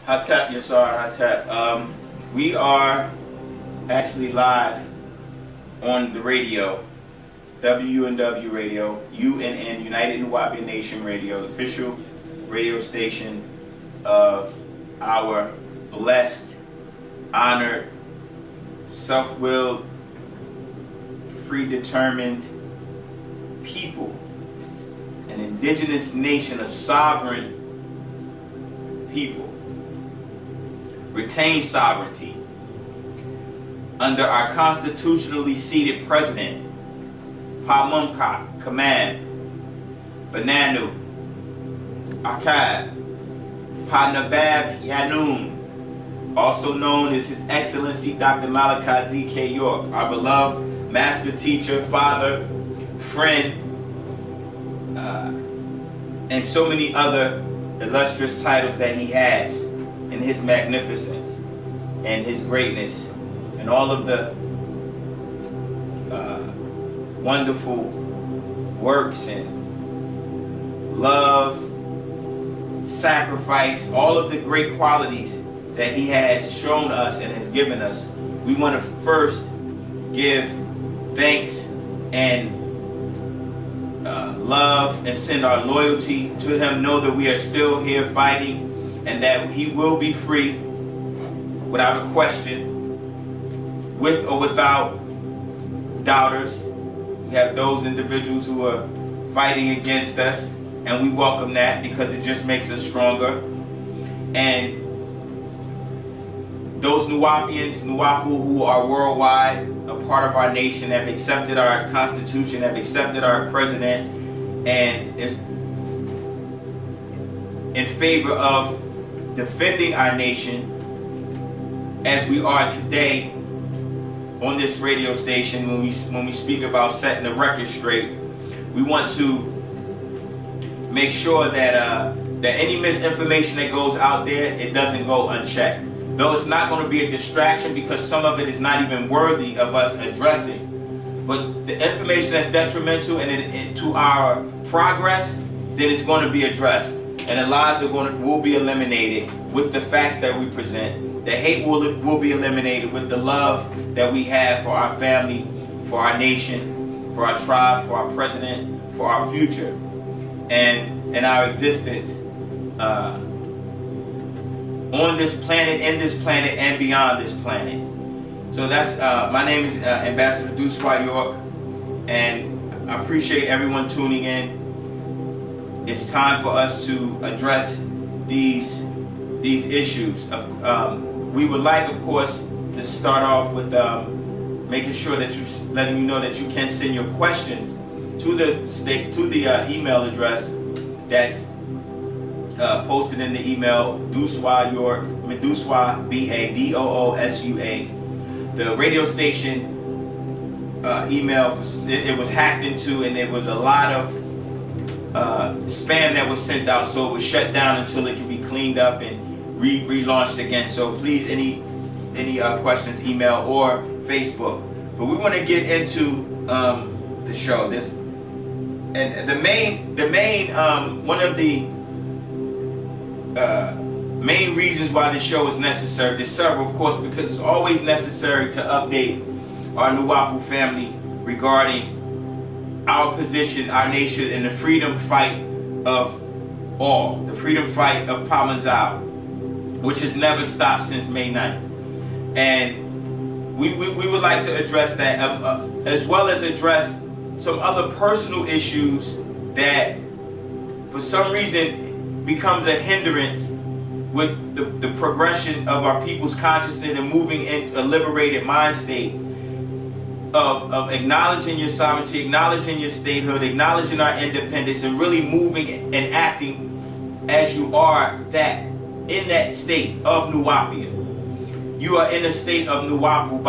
Hot tap, yes sir, hot tap. We are actually live on the radio, WUNW Radio, UNN, United Nuwaupian Nation Radio, the official radio station of our blessed, honored, self-willed, free-determined people, an indigenous nation of sovereign people, retain sovereignty under our constitutionally seated president, Pamumka, Command, Bananu, Akkad, Panabab Yanun, also known as His Excellency Dr. Malachi Z.K. York, our beloved master teacher, father, friend, and so many other illustrious titles that he has in his magnificence and his greatness and all of the wonderful works and love, sacrifice, all of the great qualities that he has shown us and has given us. We want to first give thanks and love and send our loyalty to him, know that we are still here fighting and that he will be free without a question, with or without doubters. We have those individuals who are fighting against us, and we welcome that because it just makes us stronger. And those Nuwaupians, Nuwaupu, who are worldwide, a part of our nation, have accepted our constitution, have accepted our president, and in favor of defending our nation as we are today on this radio station. When we speak about setting the record straight, we want to make sure that that any misinformation that goes out there, it doesn't go unchecked. Though it's not going to be a distraction because some of it is not even worthy of us addressing. But the information that's detrimental and to our progress, then it's going to be addressed. And the lies will be eliminated with the facts that we present. The hate will be eliminated with the love that we have for our family, for our nation, for our tribe, for our president, for our future, and our existence on this planet, in this planet, and beyond this planet. So that's my name is Ambassador Nuwaupian York, and I appreciate everyone tuning in. It's time for us to address these issues. We would like, of course, to start off with making sure that letting you know that you can send your questions to the email address that's posted in the email, Nuwaupian, B-A-D-O-O-S-U-A. The radio station email, it was hacked into, and there was a lot of spam that was sent out, so it was shut down until it can be cleaned up and relaunched again. So please, any questions, email or Facebook. But we want to get into the show. And the main one of the main reasons why this show is necessary, there's several, of course, because it's always necessary to update our Nuwaupu family regarding our position, our nation, and the freedom fight of all, the freedom fight of Pamanzao, which has never stopped since May 9th. And we would like to address that, as well as address some other personal issues that for some reason becomes a hindrance with the progression of our people's consciousness and moving in a liberated mind state of acknowledging your sovereignty, acknowledging your statehood, acknowledging our independence, and really moving and acting as you are in that state of Nuwaupian. You are in a state of Nuwaupu,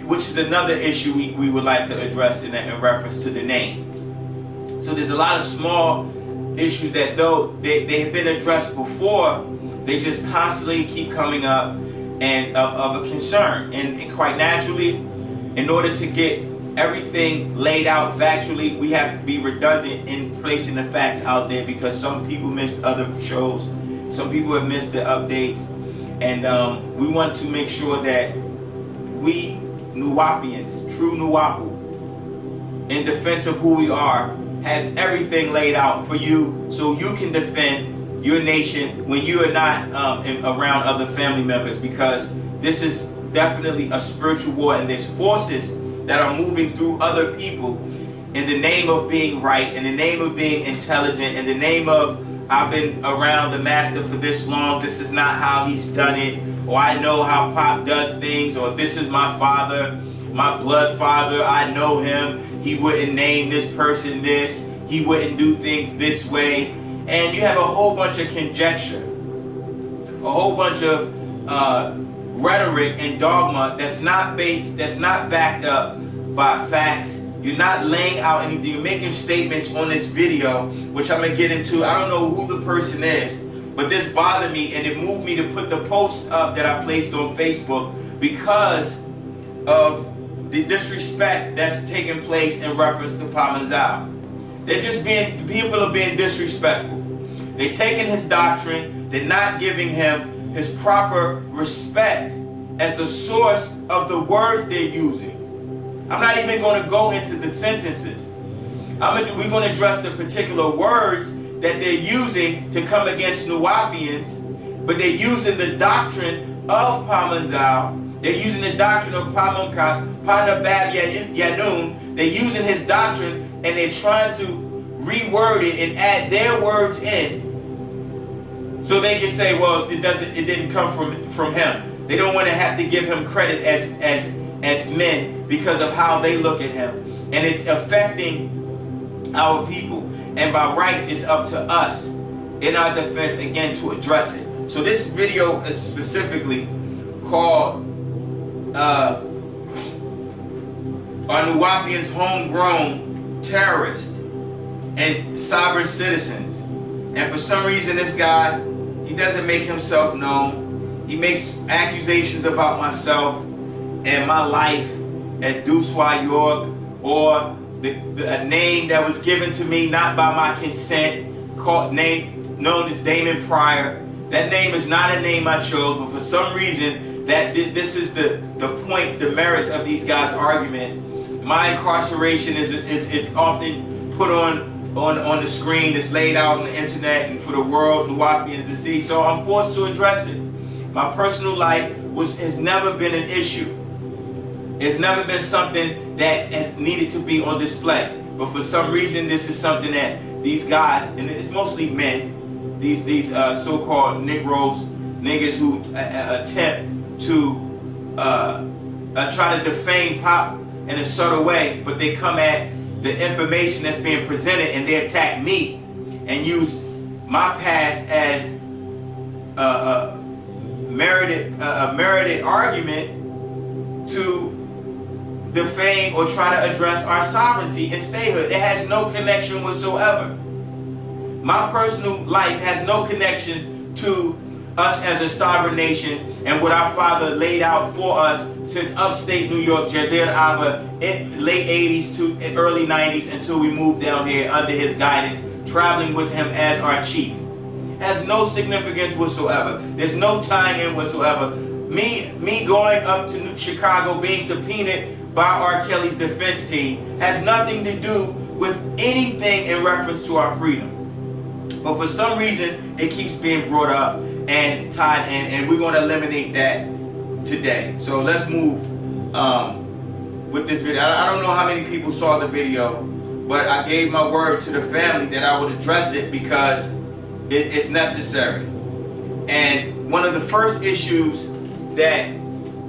which is another issue we would like to address in reference to the name. So there's a lot of small issues that, though they have been addressed before, they just constantly keep coming up and of a concern. And quite naturally, in order to get everything laid out factually, we have to be redundant in placing the facts out there, because some people missed other shows, Some people have missed the updates, and we want to make sure that we Nuwaupians, true Nuwaupu, in defense of who we are, has everything laid out for you so you can defend your nation when you are not around other family members, because this is definitely a spiritual war, and there's forces that are moving through other people in the name of being right, in the name of being intelligent, in the name of I've been around the master for this long, this is not how he's done it, or I know how Pop does things, or this is my father, my blood father, I know him, he wouldn't name this person this, he wouldn't do things this way. And you have a whole bunch of conjecture, a whole bunch of rhetoric and dogma that's not based, that's not backed up by facts. You're not laying out anything. You're making statements on this video, which I'm gonna get into. I don't know who the person is, but this bothered me, and it moved me to put the post up that I placed on Facebook because of the disrespect that's taking place in reference to Pamanzao. They're just being, people are being disrespectful. They're taking his doctrine, they're not giving him his proper respect as the source of the words they're using. I'm not even going to go into the sentences. We're going to address the particular words that they're using to come against Nuwaupians, but they're using the doctrine of Pamanzao. They're using the doctrine of Panabab Yanun. They're using his doctrine, and they're trying to reword it and add their words in, so they can say, well, it didn't come from him. They don't want to have to give him credit as men because of how they look at him, and it's affecting our people. And by right, it's up to us in our defense again to address it. So this video is specifically called "Are Nuwaupians Homegrown Terrorists and Sovereign Citizens?" And for some reason, this guy, he doesn't make himself known. He makes accusations about myself and my life at Deucewa, York, or a name that was given to me not by my consent, known as Damon Pryor. That name is not a name I chose, but for some reason, this is the points, the merits of these guys' argument. My incarceration is often put on the screen, it's laid out on the internet and for the world, Nuwaupians to see, so I'm forced to address it. My personal life has never been an issue. It's never been something that has needed to be on display. But for some reason, this is something that these guys, and it's mostly men, these so-called niggas who attempt to try to defame Pop in a subtle way, but they come at the information that's being presented and they attack me and use my past as a merited argument to defame or try to address our sovereignty and statehood. It has no connection whatsoever. My personal life has no connection to us as a sovereign nation and what our father laid out for us since upstate New York, Jazeera Abba, in late 80s to early 90s, until we moved down here under his guidance, traveling with him as our chief. Has no significance whatsoever. There's no tying in whatsoever. Me going up to Chicago, being subpoenaed by R. Kelly's defense team, has nothing to do with anything in reference to our freedom. But for some reason, it keeps being brought up and tied in, and we're going to eliminate that today. So let's move with this video. I don't know how many people saw the video, but I gave my word to the family that I would address it because it's necessary. And one of the first issues that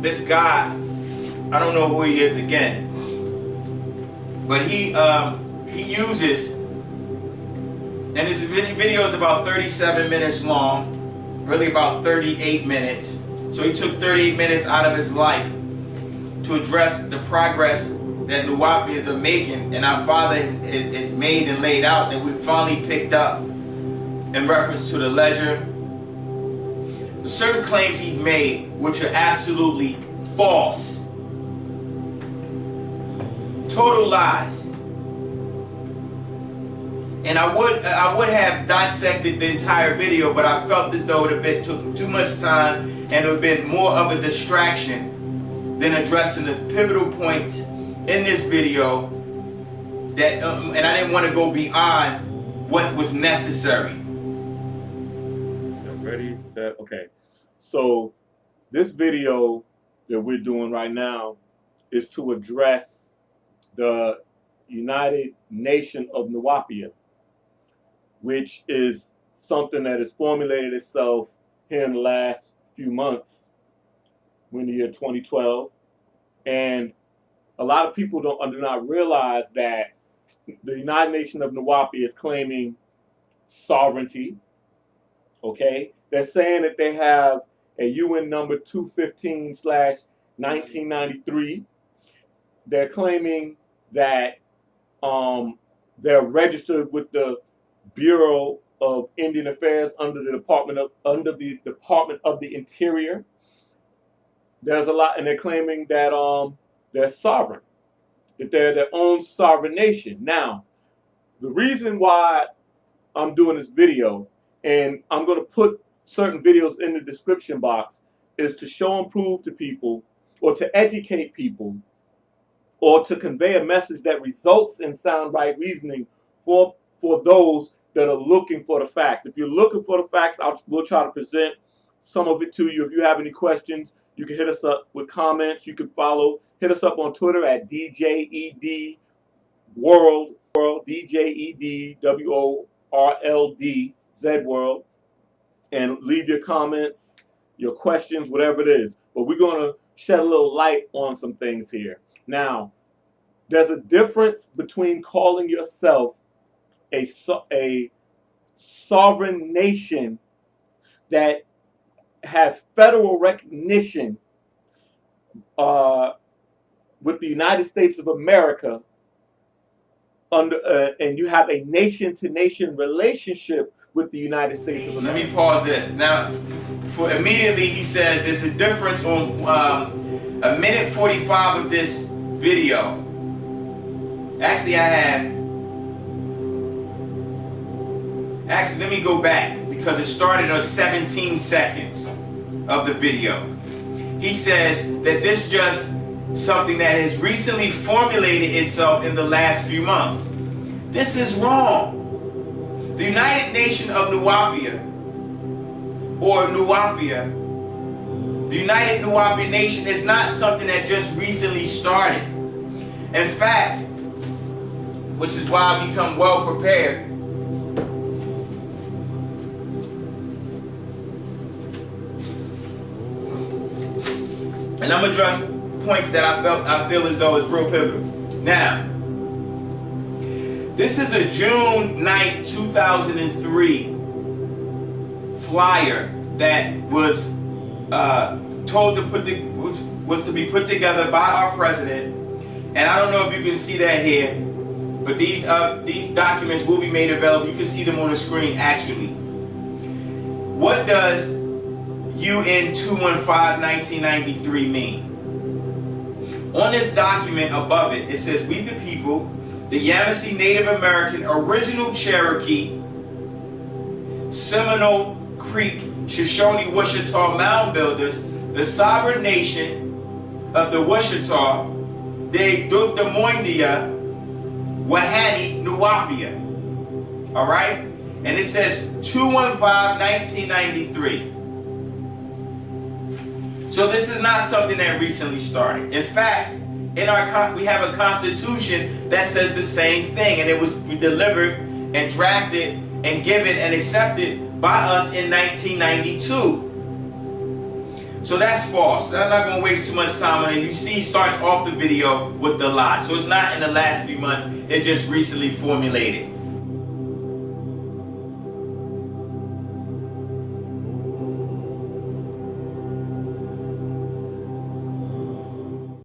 this guy, I don't know who he is again, but he uses, and his video is about 37 minutes long, really about 38 minutes. So he took 38 minutes out of his life to address the progress that Nuwaupians are making, and our father is made and laid out, that we finally picked up in reference to the ledger. The certain claims he's made, which are absolutely false, total lies. And I would have dissected the entire video, but I felt as though it took too much time and it would have been more of a distraction than addressing the pivotal point in this video that, and I didn't want to go beyond what was necessary. Ready, set, okay. So this video that we're doing right now is to address the United Nation of Nuwaupian, which is something that has formulated itself here in the last few months, in the year 2012. And a lot of people do not realize that the United Nation of Nuwaupian is claiming sovereignty. Okay, they're saying that they have a UN number 215/1993. They're claiming that they're registered with the Bureau of Indian Affairs under the Department of the Interior. There's a lot, and they're claiming that they're sovereign, that they're their own sovereign nation. Now, the reason why I'm doing this video, and I'm going to put certain videos in the description box, is to show and prove to people, or to educate people, or to convey a message that results in sound right reasoning for those that are looking for the facts. If you're looking for the facts, we'll try to present some of it to you. If you have any questions, you can hit us up with comments. You can hit us up on Twitter at DJED World, DJED Z World, and leave your comments, your questions, whatever it is. But we're going to shed a little light on some things here. Now, there's a difference between calling yourself a sovereign nation that has federal recognition with the United States of America, and you have a nation-to-nation relationship with the United States of America. Let me pause this. Now, immediately he says there's a difference on a minute 45 of this video. Actually, let me go back, because it started on 17 seconds of the video. He says that this is just something that has recently formulated itself in the last few months. This is wrong. The United Nation of Nuwaupian, or Nuwaupia, the United Nuwaupian Nation is not something that just recently started. In fact, which is why I become well prepared, and I'm addressing points that I feel as though is real pivotal. Now, this is a June 9th, 2003 flyer that was told to was to be put together by our president. And I don't know if you can see that here, but these documents will be made available. You can see them on the screen actually. What does UN 215/1993 mean? On this document above it, it says, "We the people, the Yamasee Native American, Original Cherokee, Seminole Creek, Shoshone, Wichita Mound Builders, the sovereign nation of the Wichita, de Dukdamoindia, Wahani, Nuwaupian." All right? And it says 215/1993. So this is not something that recently started. In fact, we have a constitution that says the same thing, and it was delivered and drafted and given and accepted by us in 1992. So that's false. I'm not going to waste too much time on it. You see, he starts off the video with the lie. So it's not in the last few months. It just recently formulated.